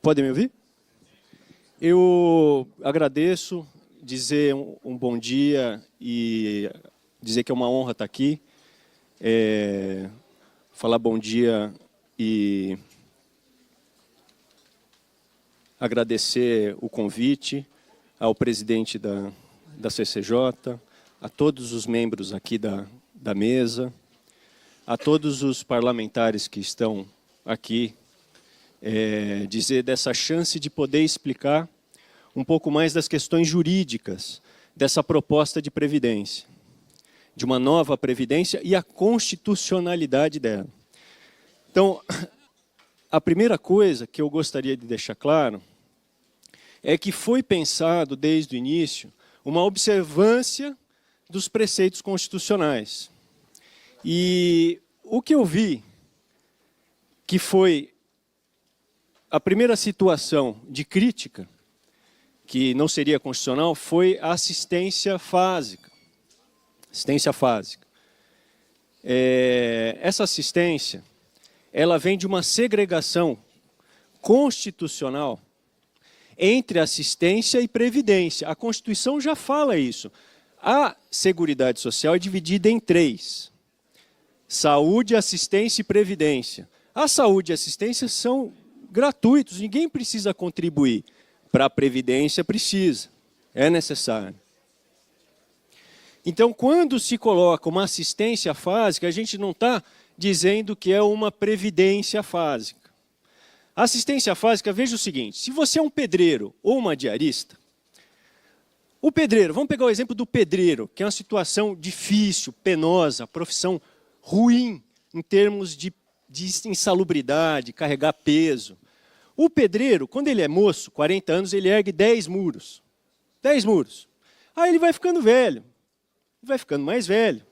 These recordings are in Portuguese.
Podem me ouvir? Eu agradeço, dizer um bom dia e dizer que é uma honra estar aqui. Falar bom dia e agradecer o convite ao presidente da CCJ, a todos os membros aqui da mesa, a todos os parlamentares que estão aqui, dizer dessa chance de poder explicar um pouco mais das questões jurídicas dessa proposta de previdência, de uma nova previdência e a constitucionalidade dela. Então, a primeira coisa que eu gostaria de deixar claro é que foi pensado desde o início uma observância dos preceitos constitucionais. E o que eu vi que foi a primeira situação de crítica, que não seria constitucional, foi a assistência fásica. Assistência fásica. Essa assistência, ela vem de uma segregação constitucional entre assistência e previdência. A Constituição já fala isso. A Seguridade Social é dividida em 3. Saúde, assistência e previdência. A saúde e a assistência são gratuitos, ninguém precisa contribuir. Para a previdência precisa, é necessário. Então, quando se coloca uma assistência fásica, a gente não está dizendo que é uma previdência fásica. A assistência fásica, veja o seguinte, se você é um pedreiro ou uma diarista, o pedreiro, vamos pegar o exemplo do pedreiro, que é uma situação difícil, penosa, profissão ruim em termos de insalubridade, carregar peso. O pedreiro, quando ele é moço, 40 anos, ele ergue 10 muros. 10 muros. Aí ele vai ficando velho, vai ficando mais velho.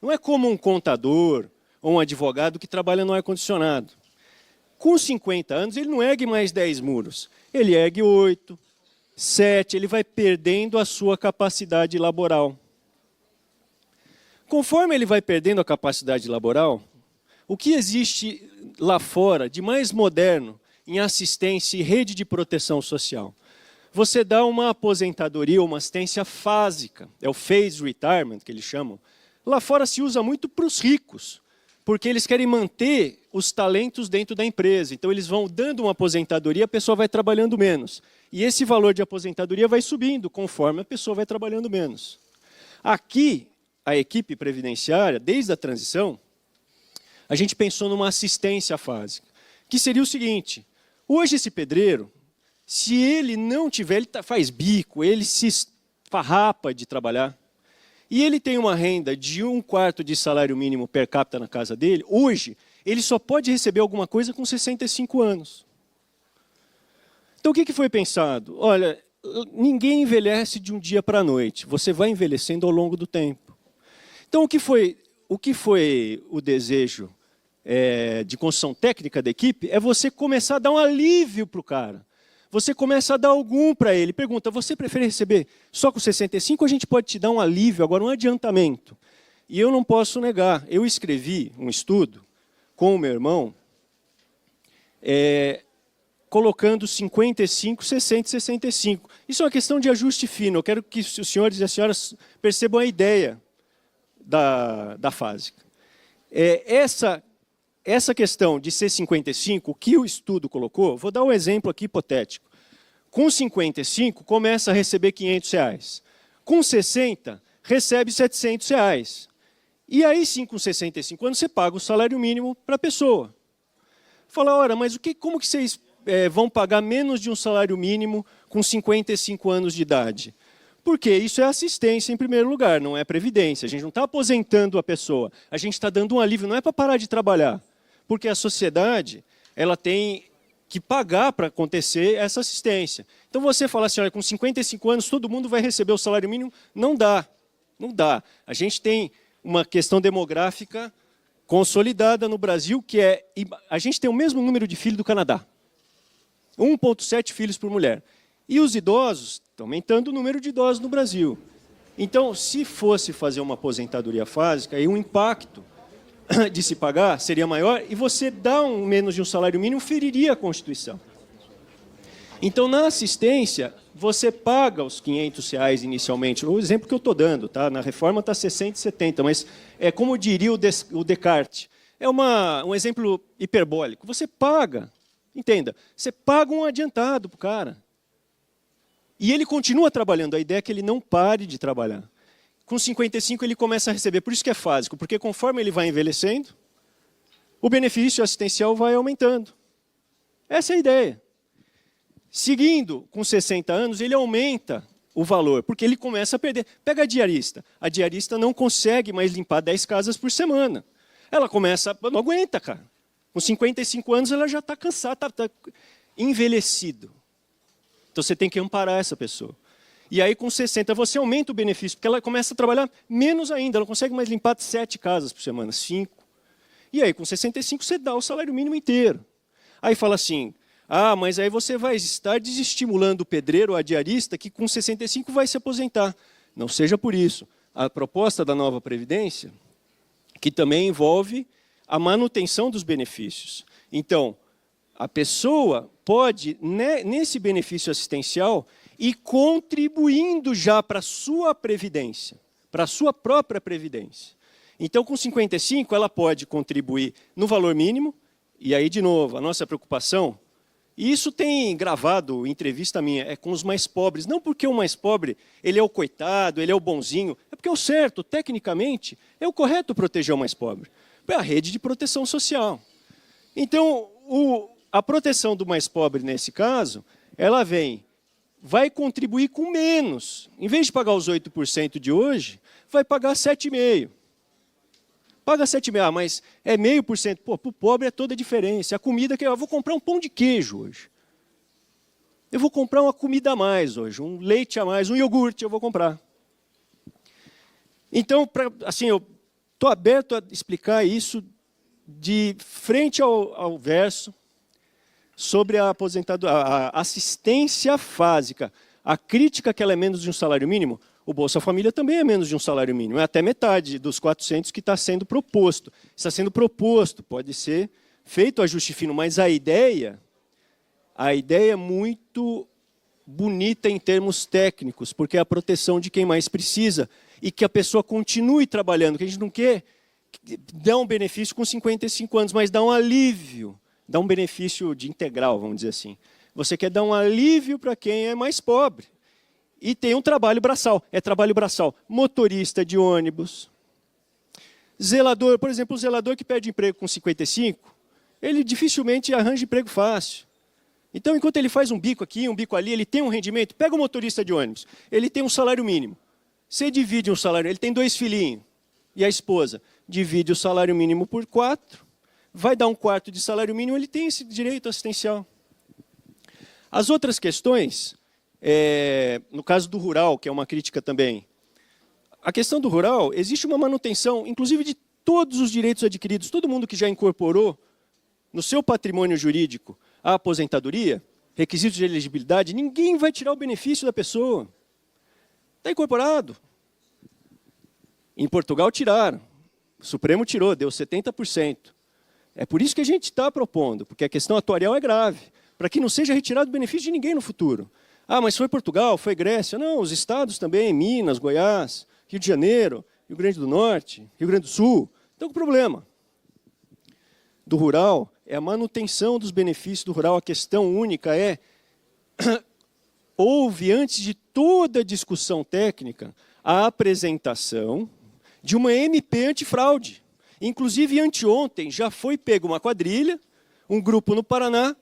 Não é como um contador ou um advogado que trabalha no ar-condicionado. Com 50 anos, ele não ergue mais 10 muros. Ele ergue 8, 7, ele vai perdendo a sua capacidade laboral. Conforme ele vai perdendo a capacidade laboral, o que existe lá fora de mais moderno em assistência e rede de proteção social? Você dá uma aposentadoria, uma assistência fásica, é o phase retirement que eles chamam. Lá fora se usa muito para os ricos, porque eles querem manter os talentos dentro da empresa. Então eles vão dando uma aposentadoria, a pessoa vai trabalhando menos. E esse valor de aposentadoria vai subindo conforme a pessoa vai trabalhando menos. Aqui, a equipe previdenciária, desde a transição, a gente pensou numa assistência fásica, que seria o seguinte, hoje esse pedreiro, se ele não tiver, ele faz bico, ele se esfarrapa de trabalhar, e ele tem uma renda de 1/4 de salário mínimo per capita na casa dele, hoje, ele só pode receber alguma coisa com 65 anos. Então, o que foi pensado? Olha, ninguém envelhece de um dia para a noite, você vai envelhecendo ao longo do tempo. Então, o que foi o desejo de construção técnica da equipe é você começar a dar um alívio para o cara. Você começa a dar algum para ele. Pergunta, você prefere receber só com 65 ou a gente pode te dar um alívio, agora um adiantamento? E eu não posso negar, eu escrevi um estudo com o meu irmão, colocando 55, 60 e 65. Isso é uma questão de ajuste fino. Eu quero que os senhores e as senhoras percebam a ideia da fásica. Essa questão de ser 55, o que o estudo colocou, vou dar um exemplo aqui hipotético. Com 55, começa a receber R$500. Com 60, recebe R$700. E aí sim, com 65 anos, você paga o salário mínimo para a pessoa. Fala, ora, mas como que vocês vão pagar menos de um salário mínimo com 55 anos de idade? Porque isso é assistência em primeiro lugar, não é previdência. A gente não está aposentando a pessoa, a gente está dando um alívio, não é para parar de trabalhar. Porque a sociedade ela tem que pagar para acontecer essa assistência. Então você fala assim, olha, com 55 anos todo mundo vai receber o salário mínimo, não dá. Não dá. A gente tem uma questão demográfica consolidada no Brasil, que a gente tem o mesmo número de filhos do Canadá. 1,7 filhos por mulher. E os idosos, está aumentando o número de idosos no Brasil. Então, se fosse fazer uma aposentadoria fásica, aí o impacto de se pagar seria maior, e você dar menos de um salário mínimo feriria a Constituição. Então, na assistência, você paga os R$ 500 inicialmente. O exemplo que eu estou dando, tá? Na reforma está 60 e 70, mas é como diria o Descartes. É um exemplo hiperbólico. Você paga, entenda, você paga um adiantado para o cara. E ele continua trabalhando. A ideia é que ele não pare de trabalhar. Com 55 ele começa a receber. Por isso que é fásico, porque conforme ele vai envelhecendo, o benefício assistencial vai aumentando. Essa é a ideia. Seguindo, com 60 anos, ele aumenta o valor, porque ele começa a perder. Pega a diarista. A diarista não consegue mais limpar 10 casas por semana. Ela começa, não aguenta, cara. Com 55 anos, ela já está cansada, está envelhecido. Então, você tem que amparar essa pessoa. E aí, com 60, você aumenta o benefício, porque ela começa a trabalhar menos ainda. Ela não consegue mais limpar 7 casas por semana, 5. E aí, com 65, você dá o salário mínimo inteiro. Aí fala assim, mas aí você vai estar desestimulando o pedreiro ou a diarista que com 65 vai se aposentar. Não seja por isso. A proposta da nova Previdência, que também envolve a manutenção dos benefícios. Então, a pessoa pode, nesse benefício assistencial, ir contribuindo já para a sua previdência, para a sua própria previdência. Então, com 55, ela pode contribuir no valor mínimo, e aí, de novo, a nossa preocupação, e isso tem gravado entrevista minha, é com os mais pobres. Não porque o mais pobre ele é o coitado, ele é o bonzinho, é porque é o certo, tecnicamente, é o correto proteger o mais pobre. É a rede de proteção social. Então, a proteção do mais pobre, nesse caso, ela vai contribuir com menos. Em vez de pagar os 8% de hoje, vai pagar 7,5%. Paga 7,5%, mas é 0,5%. Pô, para o pobre é toda a diferença. A comida que eu vou comprar um pão de queijo hoje. Eu vou comprar uma comida a mais hoje, um leite a mais, um iogurte eu vou comprar. Então, assim, eu estou aberto a explicar isso de frente ao verso sobre a assistência básica. A crítica que ela é menos de um salário mínimo, o Bolsa Família também é menos de um salário mínimo, é até metade dos 400 que está sendo proposto. Está sendo proposto, pode ser feito ajuste fino, mas a ideia é muito bonita em termos técnicos, porque é a proteção de quem mais precisa e que a pessoa continue trabalhando, que a gente não quer dar um benefício com 55 anos, mas dar um alívio, dar um benefício de integral, vamos dizer assim. Você quer dar um alívio para quem é mais pobre. E tem um trabalho braçal. É trabalho braçal. Motorista de ônibus. Zelador, por exemplo, o zelador que pede emprego com 55, ele dificilmente arranja emprego fácil. Então, enquanto ele faz um bico aqui, um bico ali, ele tem um rendimento. Pega o motorista de ônibus. Ele tem um salário mínimo. Você divide um salário, ele tem 2 filhinhos. E a esposa divide o salário mínimo por 4, vai dar 1/4 de salário mínimo, ele tem esse direito assistencial. As outras questões, no caso do rural, que é uma crítica também, a questão do rural, existe uma manutenção, inclusive de todos os direitos adquiridos, todo mundo que já incorporou no seu patrimônio jurídico a aposentadoria, requisitos de elegibilidade, ninguém vai tirar o benefício da pessoa. Está incorporado. Em Portugal tiraram, o Supremo tirou, deu 70%. É por isso que a gente está propondo, porque a questão atuarial é grave, para que não seja retirado o benefício de ninguém no futuro. Mas foi Portugal, foi Grécia. Não, os estados também, Minas, Goiás, Rio de Janeiro, Rio Grande do Norte, Rio Grande do Sul. Então, o problema do rural é a manutenção dos benefícios do rural. A questão única é, houve, antes de toda a discussão técnica, a apresentação de uma MP antifraude. Inclusive, anteontem, já foi pego uma quadrilha, um grupo no Paraná,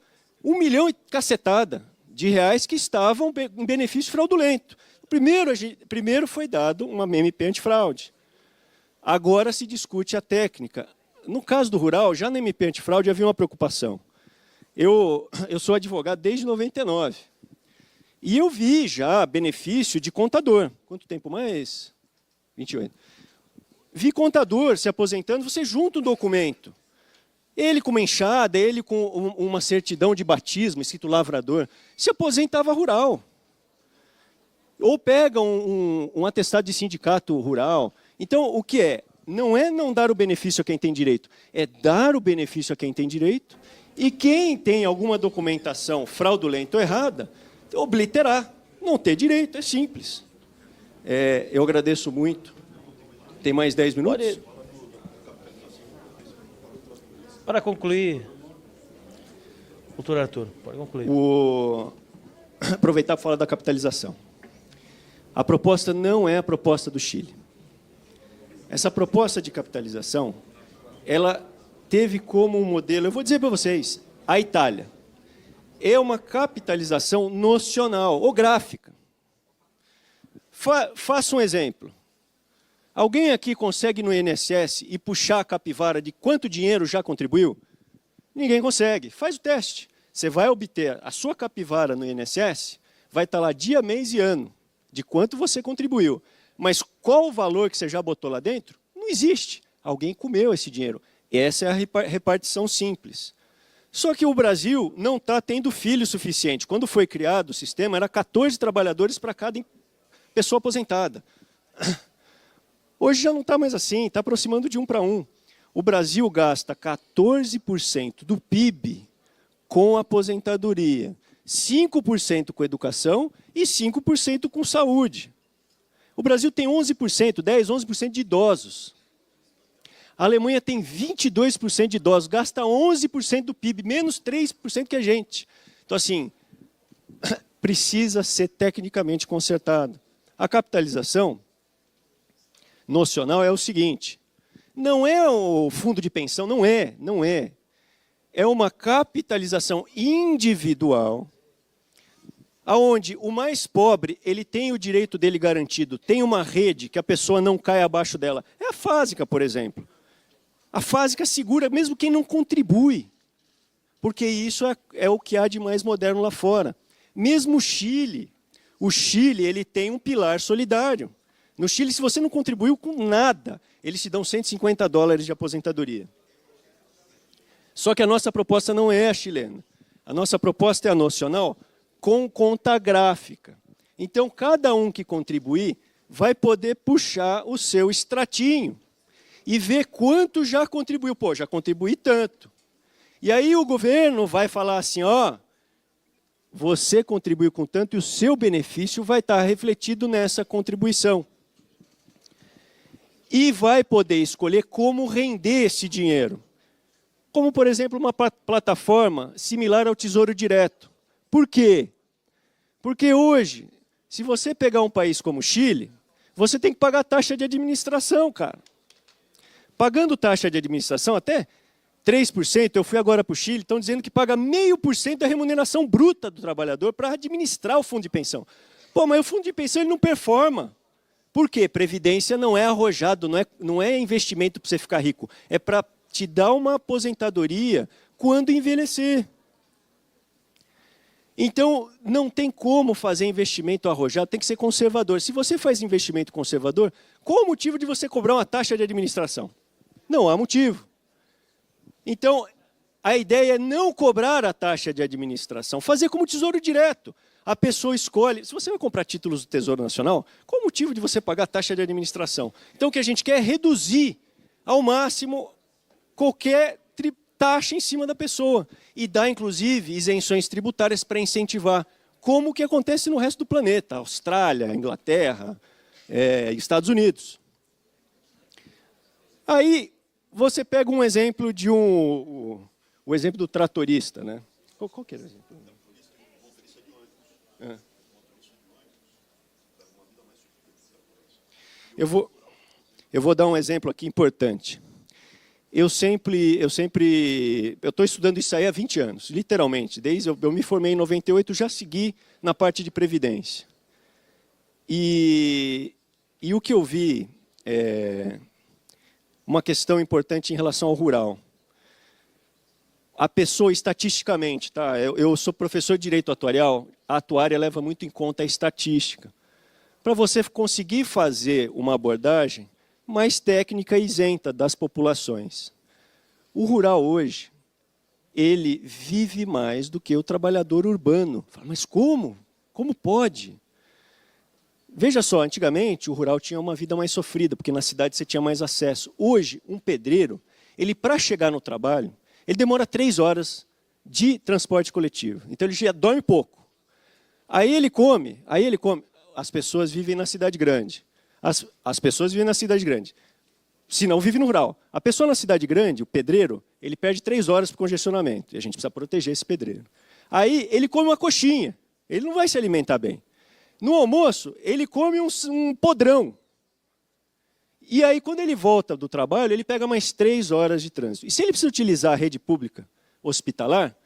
1 milhão e cacetada de reais que estavam em benefício fraudulento. Primeiro foi dado uma MP antifraude. Agora se discute a técnica. No caso do rural, já na MP antifraude havia uma preocupação. Eu sou advogado desde 99. E eu vi já benefício de contador. Quanto tempo mais? 28. Vi contador se aposentando, você junta um documento. Ele com uma enxada, ele com uma certidão de batismo, escrito lavrador, se aposentava rural. Ou pega um atestado de sindicato rural. Então, o que é? Não é não dar o benefício a quem tem direito, é dar o benefício a quem tem direito E quem tem alguma documentação fraudulenta ou errada, obliterar, não ter direito, é simples. Eu agradeço muito. Tem mais 10 minutos? Para concluir, doutor Arthur, pode concluir. Aproveitar para falar da capitalização. A proposta não é a proposta do Chile. Essa proposta de capitalização, ela teve como um modelo, eu vou dizer para vocês, a Itália. É uma capitalização nocional ou gráfica. Faça um exemplo. Alguém aqui consegue no INSS e puxar a capivara de quanto dinheiro já contribuiu? Ninguém consegue. Faz o teste. Você vai obter a sua capivara no INSS, vai estar lá dia, mês e ano de quanto você contribuiu. Mas qual o valor que você já botou lá dentro? Não existe. Alguém comeu esse dinheiro. Essa é a repartição simples. Só que o Brasil não está tendo filho suficiente. Quando foi criado o sistema, era 14 trabalhadores para cada pessoa aposentada. Hoje já não está mais assim, está aproximando de 1 para 1. O Brasil gasta 14% do PIB com aposentadoria, 5% com educação e 5% com saúde. O Brasil tem 11%, 11% de idosos. A Alemanha tem 22% de idosos, gasta 11% do PIB, menos 3% que a gente. Então, assim, precisa ser tecnicamente consertado. A capitalização nocional é o seguinte, não é o fundo de pensão, não é. É uma capitalização individual, onde o mais pobre ele tem o direito dele garantido, tem uma rede que a pessoa não cai abaixo dela. É a Fásica, por exemplo. A Fásica segura mesmo quem não contribui, porque isso é o que há de mais moderno lá fora. Mesmo o Chile ele tem um pilar solidário. No Chile, se você não contribuiu com nada, eles te dão $150 de aposentadoria. Só que a nossa proposta não é a chilena. A nossa proposta é a nacional com conta gráfica. Então, cada um que contribuir vai poder puxar o seu extratinho e ver quanto já contribuiu. Pô, já contribuí tanto. E aí o governo vai falar assim, ó, você contribuiu com tanto e o seu benefício vai estar refletido nessa contribuição. E vai poder escolher como render esse dinheiro. Como, por exemplo, uma plataforma similar ao Tesouro Direto. Por quê? Porque hoje, se você pegar um país como o Chile, você tem que pagar taxa de administração, cara. Pagando taxa de administração até 3%, eu fui agora para o Chile, estão dizendo que paga 0,5% da remuneração bruta do trabalhador para administrar o fundo de pensão. Pô, mas o fundo de pensão ele não performa. Por quê? Previdência não é arrojado, não é investimento para você ficar rico. É para te dar uma aposentadoria quando envelhecer. Então, não tem como fazer investimento arrojado, tem que ser conservador. Se você faz investimento conservador, qual o motivo de você cobrar uma taxa de administração? Não há motivo. Então, a ideia é não cobrar a taxa de administração, fazer como Tesouro Direto. A pessoa escolhe, se você vai comprar títulos do Tesouro Nacional, qual o motivo de você pagar a taxa de administração? Então, o que a gente quer é reduzir ao máximo qualquer taxa em cima da pessoa e dar, inclusive, isenções tributárias para incentivar, como o que acontece no resto do planeta, Austrália, Inglaterra, Estados Unidos. Aí, você pega um exemplo de o exemplo do tratorista, né? Qual que era o exemplo? Eu vou dar um exemplo aqui importante. Eu estou estudando isso aí há 20 anos, literalmente. Desde eu me formei em 98, já segui na parte de previdência. E o que eu vi é uma questão importante em relação ao rural. A pessoa, estatisticamente, tá? Eu sou professor de direito atuarial, a atuária leva muito em conta a estatística. Para você conseguir fazer uma abordagem mais técnica e isenta das populações. O rural hoje, ele vive mais do que o trabalhador urbano. Fala, mas como? Como pode? Veja só, antigamente o rural tinha uma vida mais sofrida, porque na cidade você tinha mais acesso. Hoje, um pedreiro, ele para chegar no trabalho, ele demora 3 horas de transporte coletivo. Então ele já dorme pouco. Aí ele come. As pessoas vivem na cidade grande. As pessoas vivem na cidade grande. Se não, vive no rural. A pessoa na cidade grande, o pedreiro, ele perde 3 horas para congestionamento. E a gente precisa proteger esse pedreiro. Aí ele come uma coxinha. Ele não vai se alimentar bem. No almoço, ele come um podrão. E aí, quando ele volta do trabalho, ele pega mais 3 horas de trânsito. E se ele precisa utilizar a rede pública hospitalar,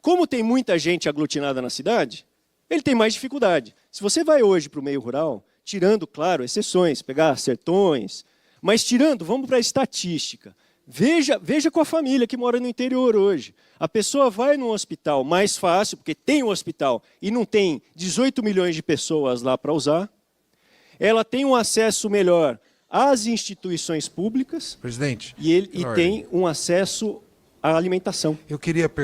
como tem muita gente aglutinada na cidade, ele tem mais dificuldade. Se você vai hoje para o meio rural, tirando, claro, exceções, pegar sertões, mas tirando, vamos para a estatística. Veja com a família que mora no interior hoje. A pessoa vai num hospital mais fácil, porque tem um hospital e não tem 18 milhões de pessoas lá para usar. Ela tem um acesso melhor às instituições públicas. Presidente. E tem um acesso à alimentação. Eu queria perguntar.